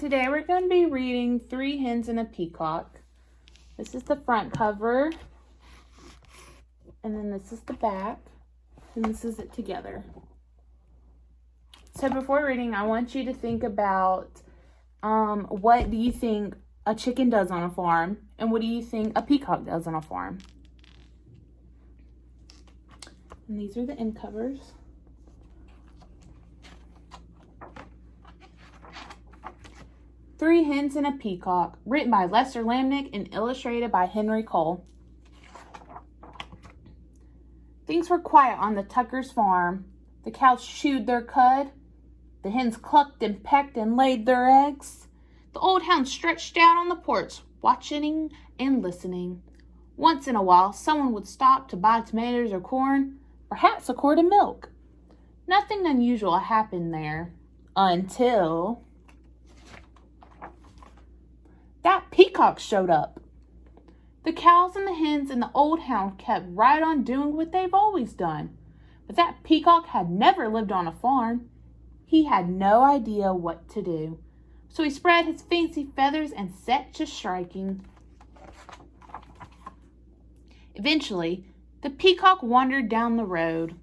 Today we're going to be reading 3 Hens and a Peacock. This is the front cover, and then this is the back, and this is it together. So before reading, I want you to think about what do you think a chicken does on a farm, and what do you think a peacock does on a farm? And these are the end covers. Three Hens and a Peacock, written by Laminack and illustrated by Henry Cole. Things were quiet on the Tuckers' farm. The cows chewed their cud. The hens clucked and pecked and laid their eggs. The old hound stretched out on the porch, watching and listening. Once in a while, someone would stop to buy tomatoes or corn, perhaps a quart of milk. Nothing unusual happened there until that peacock showed up. The cows and the hens and the old hound kept right on doing what they've always done. But that peacock had never lived on a farm. He had no idea what to do. So he spread his fancy feathers and set to striking. Eventually, the peacock wandered down the road.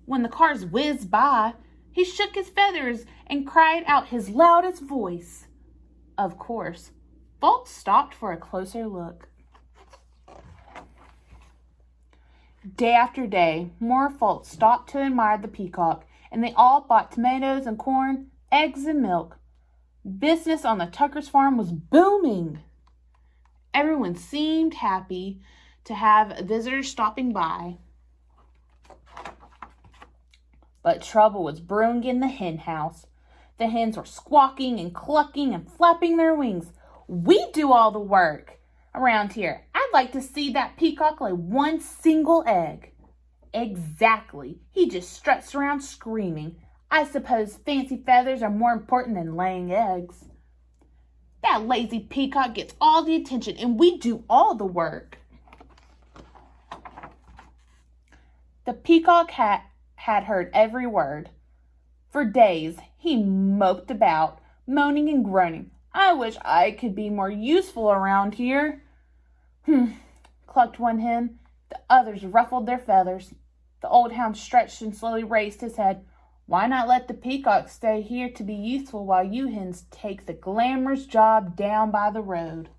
When the cars whizzed by, he shook his feathers and cried out his loudest voice. Of course, folks stopped for a closer look. Day after day, more folks stopped to admire the peacock, and they all bought tomatoes and corn, eggs and milk. Business on the Tuckers' farm was booming. Everyone seemed happy to have visitors stopping by. But trouble was brewing in the hen house. The hens were squawking and clucking and flapping their wings. We do all the work around here. I'd like to see that peacock lay one single egg. Exactly. He just struts around screaming. I suppose fancy feathers are more important than laying eggs. That lazy peacock gets all the attention and we do all the work. The peacock had heard every word. For days, he moped about, moaning and groaning. I wish I could be more useful around here. Clucked one hen. The others ruffled their feathers. The old hound stretched and slowly raised his head. Why not let the peacock stay here to be useful while you hens take the glamorous job down by the road?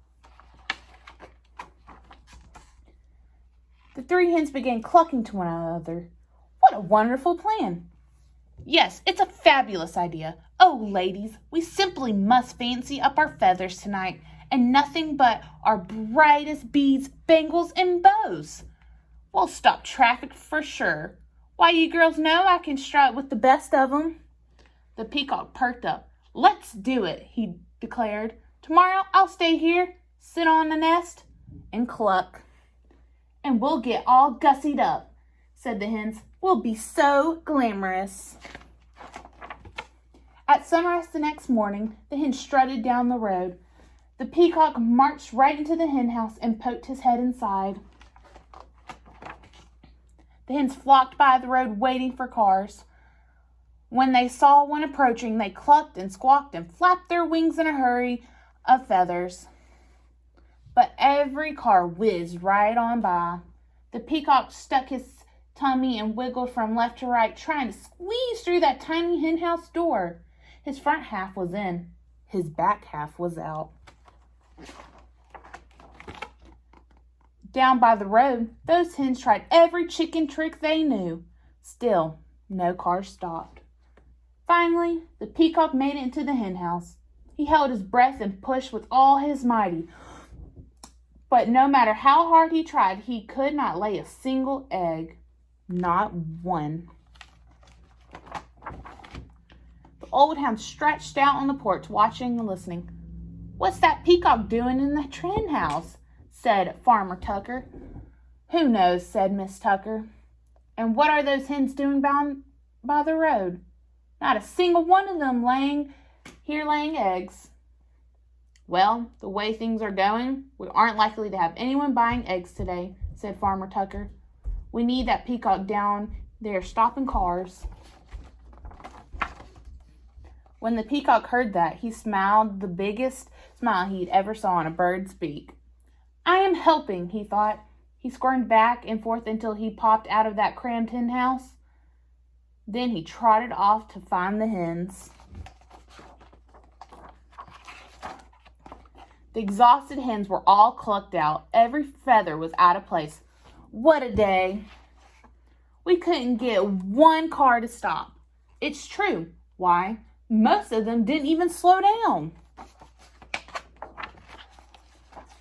The 3 hens began clucking to one another. What a wonderful plan! Yes, it's a fabulous idea. Oh, ladies, we simply must fancy up our feathers tonight, and nothing but our brightest beads, bangles, and bows. We'll stop traffic for sure. Why, you girls know I can strut with the best of 'em. The peacock perked up. Let's do it, he declared. Tomorrow I'll stay here, sit on the nest, and cluck. And we'll get all gussied up, said the hens. We'll be so glamorous. At sunrise the next morning, the hen strutted down the road. The peacock marched right into the hen house and poked his head inside. The hens flocked by the road waiting for cars. When they saw one approaching, they clucked and squawked and flapped their wings in a hurry of feathers. But every car whizzed right on by. The peacock stuck his tummy and wiggled from left to right, trying to squeeze through that tiny hen house door. His front half was in, his back half was out. Down by the road, those hens tried every chicken trick they knew. Still, no car stopped. Finally, the peacock made it into the hen house. He held his breath and pushed with all his might. But no matter how hard he tried, he could not lay a single egg. Not one. The old hound stretched out on the porch, watching and listening. What's that peacock doing in the hen house? Said Farmer Tucker. Who knows, said Miss Tucker. And what are those hens doing by the road? Not a single one of them laying eggs. Well, the way things are going, we aren't likely to have anyone buying eggs today, said Farmer Tucker. We need that peacock down there stopping cars. When the peacock heard that, he smiled the biggest smile he'd ever saw on a bird's beak. I am helping, he thought. He squirmed back and forth until he popped out of that crammed hen house. Then he trotted off to find the hens. The exhausted hens were all clucked out. Every feather was out of place. What a day. We couldn't get one car to stop. It's true. Why? Most of them didn't even slow down.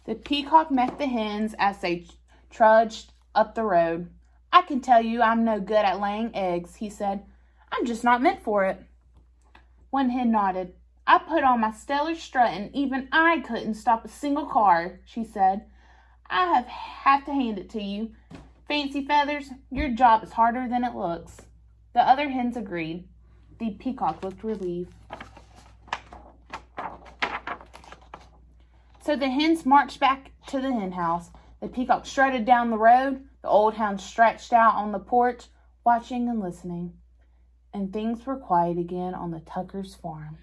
The peacock met the hens as they trudged up the road. I can tell you I'm no good at laying eggs, he said. I'm just not meant for it. One hen nodded. I put on my stellar strut and even I couldn't stop a single car, she said. I have to hand it to you. Fancy Feathers, your job is harder than it looks. The other hens agreed. The peacock looked relieved. So the hens marched back to the hen house. The peacock strutted down the road. The old hound stretched out on the porch, watching and listening. And things were quiet again on the Tuckers' farm.